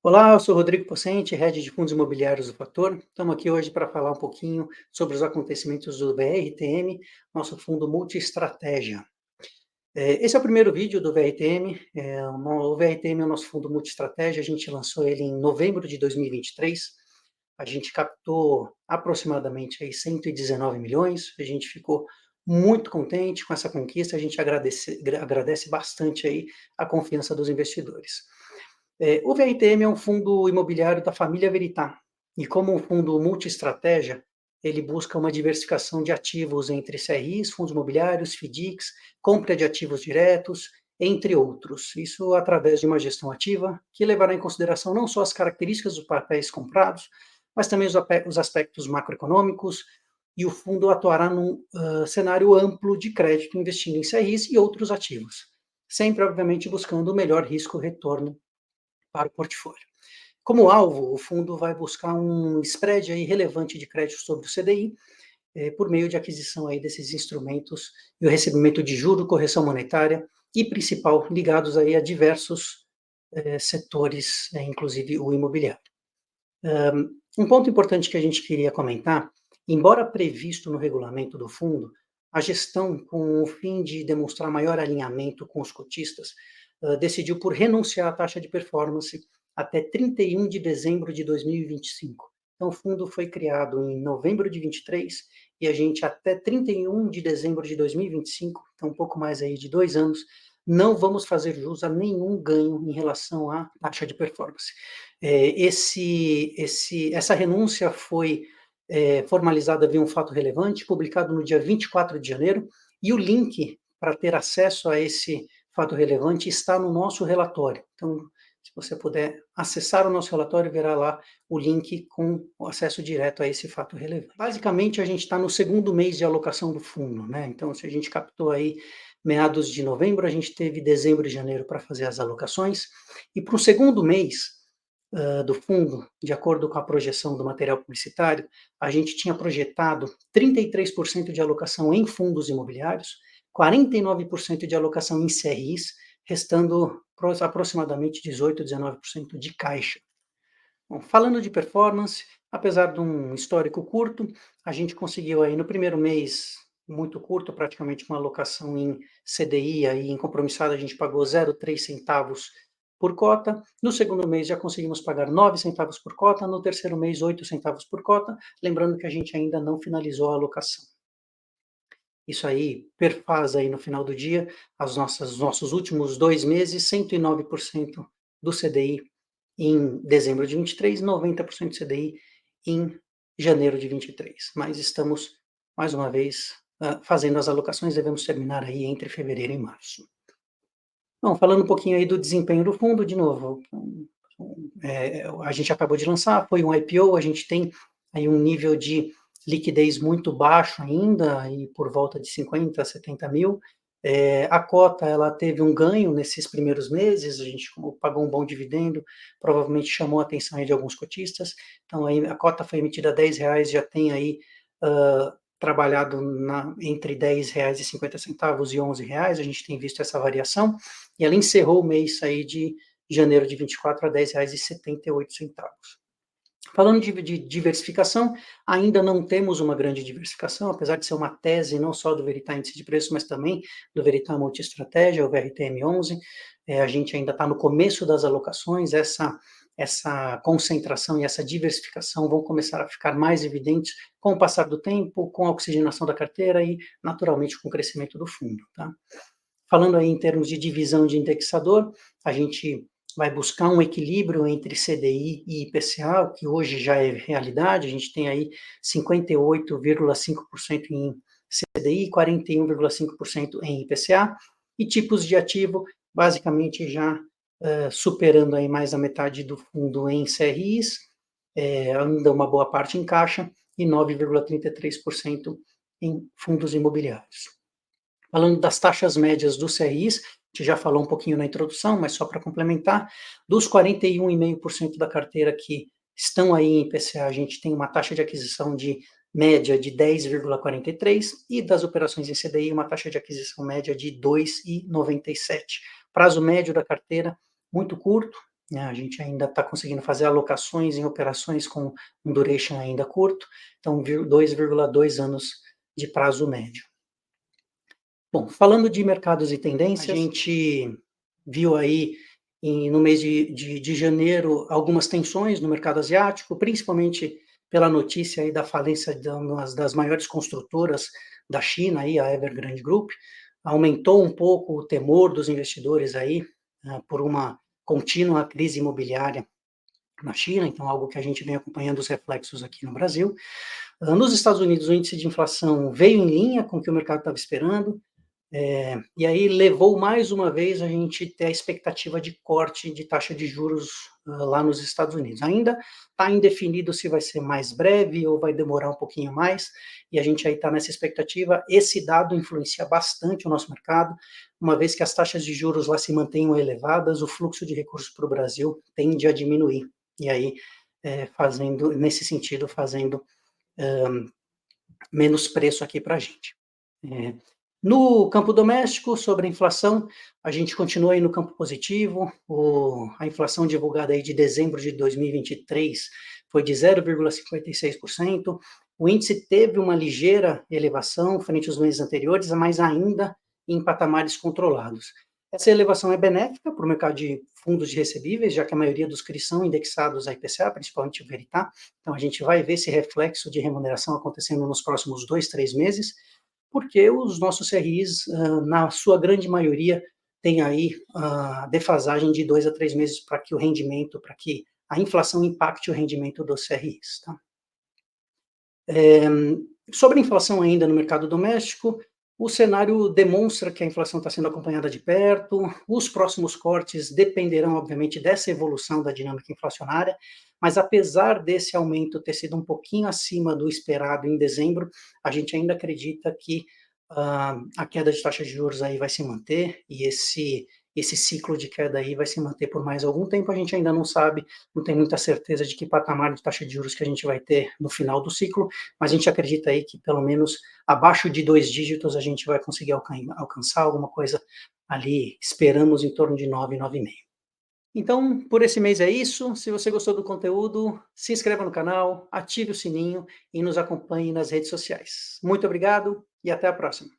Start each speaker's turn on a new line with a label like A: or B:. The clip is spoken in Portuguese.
A: Olá, eu sou Rodrigo Pocente, Head de Fundos Imobiliários do Fator. Estamos aqui hoje para falar um pouquinho sobre os acontecimentos do VRTM, nosso fundo multi-estratégia. Esse é o primeiro vídeo do VRTM. O VRTM é o nosso fundo multi-estratégia, a gente lançou ele em novembro de 2023. A gente captou aproximadamente aí 119 milhões, a gente ficou muito contente com essa conquista, a gente agradece bastante aí a confiança dos investidores. O VRTM é um fundo imobiliário da família Verità, e como um fundo multi-estratégia, ele busca uma diversificação de ativos entre CRIs, fundos imobiliários, FDICs, compra de ativos diretos, entre outros. Isso através de uma gestão ativa, que levará em consideração não só as características dos papéis comprados, mas também os aspectos macroeconômicos, e o fundo atuará num cenário amplo de crédito, investindo em CRIs e outros ativos, sempre, obviamente, buscando o melhor risco-retorno para o portfólio. Como alvo, o fundo vai buscar um spread aí relevante de crédito sobre o CDI, por meio de aquisição aí desses instrumentos e o recebimento de juro, correção monetária e principal ligados aí a diversos setores, inclusive o imobiliário. Um ponto importante que a gente queria comentar, embora previsto no regulamento do fundo, a gestão, com o fim de demonstrar maior alinhamento com os cotistas, decidiu por renunciar à taxa de performance até 31 de dezembro de 2025. Então, o fundo foi criado em novembro de 23 e a gente, até 31 de dezembro de 2025, então um pouco mais aí de 2 anos, não vamos fazer jus a nenhum ganho em relação à taxa de performance. Essa renúncia foi formalizada via um fato relevante, publicado no dia 24 de janeiro, e o link para ter acesso a esse fato relevante está no nosso relatório. Então, se você puder acessar o nosso relatório, verá lá o link com o acesso direto a esse fato relevante. Basicamente, a gente está no segundo mês de alocação do fundo, né? Então, se a gente captou aí meados de novembro, a gente teve dezembro e janeiro para fazer as alocações, e para o segundo mês do fundo, de acordo com a projeção do material publicitário, a gente tinha projetado 33% de alocação em fundos imobiliários, 49% de alocação em CRIs, restando aproximadamente 18, 19% de caixa. Bom, falando de performance, apesar de um histórico curto, a gente conseguiu aí no primeiro mês, muito curto, praticamente uma alocação em CDI, aí em compromissado a gente pagou 0,3 centavos por cota, no segundo mês já conseguimos pagar 9 centavos por cota, no terceiro mês 8 centavos por cota, lembrando que a gente ainda não finalizou a alocação. Isso aí perfaz aí no final do dia os nossos últimos 2 meses, 109% do CDI em dezembro de 23, 90% de CDI em janeiro de 23. Mas estamos, mais uma vez, fazendo as alocações, devemos terminar aí entre fevereiro e março. Bom, falando um pouquinho aí do desempenho do fundo, de novo, a gente acabou de lançar, foi um IPO, a gente tem aí um nível de liquidez muito baixo ainda, aí por volta de 50, 70 mil. A cota, ela teve um ganho nesses primeiros meses, a gente pagou um bom dividendo, provavelmente chamou a atenção aí de alguns cotistas, então aí a cota foi emitida a R$10, já tem aí trabalhado entre R$10,50 e R$11, a gente tem visto essa variação, e ela encerrou o mês aí de janeiro de 24 a R$10,78. Falando de diversificação, ainda não temos uma grande diversificação, apesar de ser uma tese não só do Verità Índice de Preços, mas também do Verità Multi-Estratégia, o VRTM11. A gente ainda está no começo das alocações, essa concentração e essa diversificação vão começar a ficar mais evidentes com o passar do tempo, com a oxigenação da carteira e, naturalmente, com o crescimento do fundo. Tá? Falando aí em termos de divisão de indexador, a gente vai buscar um equilíbrio entre CDI e IPCA, o que hoje já é realidade, a gente tem aí 58,5% em CDI e 41,5% em IPCA, e tipos de ativo, basicamente já superando aí mais da metade do fundo em CRIs, ainda uma boa parte em caixa, e 9,33% em fundos imobiliários. Falando das taxas médias dos CRIs, a gente já falou um pouquinho na introdução, mas só para complementar, dos 41,5% da carteira que estão aí em IPCA, a gente tem uma taxa de aquisição de média de 10,43 e das operações em CDI uma taxa de aquisição média de 2,97. Prazo médio da carteira muito curto, né, a gente ainda está conseguindo fazer alocações em operações com um duration ainda curto, então 2,2 anos de prazo médio. Bom, falando de mercados e tendências, a gente viu aí no mês de janeiro algumas tensões no mercado asiático, principalmente pela notícia aí da falência de uma das maiores construtoras da China, aí, a Evergrande Group. Aumentou um pouco o temor dos investidores aí, por uma contínua crise imobiliária na China, então algo que a gente vem acompanhando os reflexos aqui no Brasil. Nos Estados Unidos, o índice de inflação veio em linha com o que o mercado estava esperando, e aí levou mais uma vez a gente ter a expectativa de corte de taxa de juros lá nos Estados Unidos. Ainda está indefinido se vai ser mais breve ou vai demorar um pouquinho mais, e a gente aí está nessa expectativa. Esse dado influencia bastante o nosso mercado, uma vez que as taxas de juros lá se mantenham elevadas, o fluxo de recursos para o Brasil tende a diminuir, e aí fazendo, nesse sentido, fazendo menos preço aqui para a gente. No campo doméstico, sobre a inflação, a gente continua aí no campo positivo. A inflação divulgada aí de dezembro de 2023 foi de 0,56%. O índice teve uma ligeira elevação frente aos meses anteriores, mas ainda em patamares controlados. Essa elevação é benéfica para o mercado de fundos de recebíveis, já que a maioria dos CRIs são indexados a IPCA, principalmente o Veritá. Então, a gente vai ver esse reflexo de remuneração acontecendo nos próximos 2, 3 meses, porque os nossos CRIs, na sua grande maioria, têm aí a defasagem de 2 a 3 meses para que o rendimento, para que a inflação impacte o rendimento dos CRIs. Tá? Sobre a inflação ainda no mercado doméstico, o cenário demonstra que a inflação está sendo acompanhada de perto. Os próximos cortes dependerão, obviamente, dessa evolução da dinâmica inflacionária, mas apesar desse aumento ter sido um pouquinho acima do esperado em dezembro, a gente ainda acredita que a queda de taxa de juros aí vai se manter, e esse ciclo de queda aí vai se manter por mais algum tempo. A gente ainda não sabe, não tem muita certeza de que patamar de taxa de juros que a gente vai ter no final do ciclo, mas a gente acredita aí que pelo menos abaixo de 2 dígitos a gente vai conseguir alcançar alguma coisa ali, esperamos em torno de 9, 9,5. Então, por esse mês é isso. Se você gostou do conteúdo, se inscreva no canal, ative o sininho e nos acompanhe nas redes sociais. Muito obrigado e até a próxima.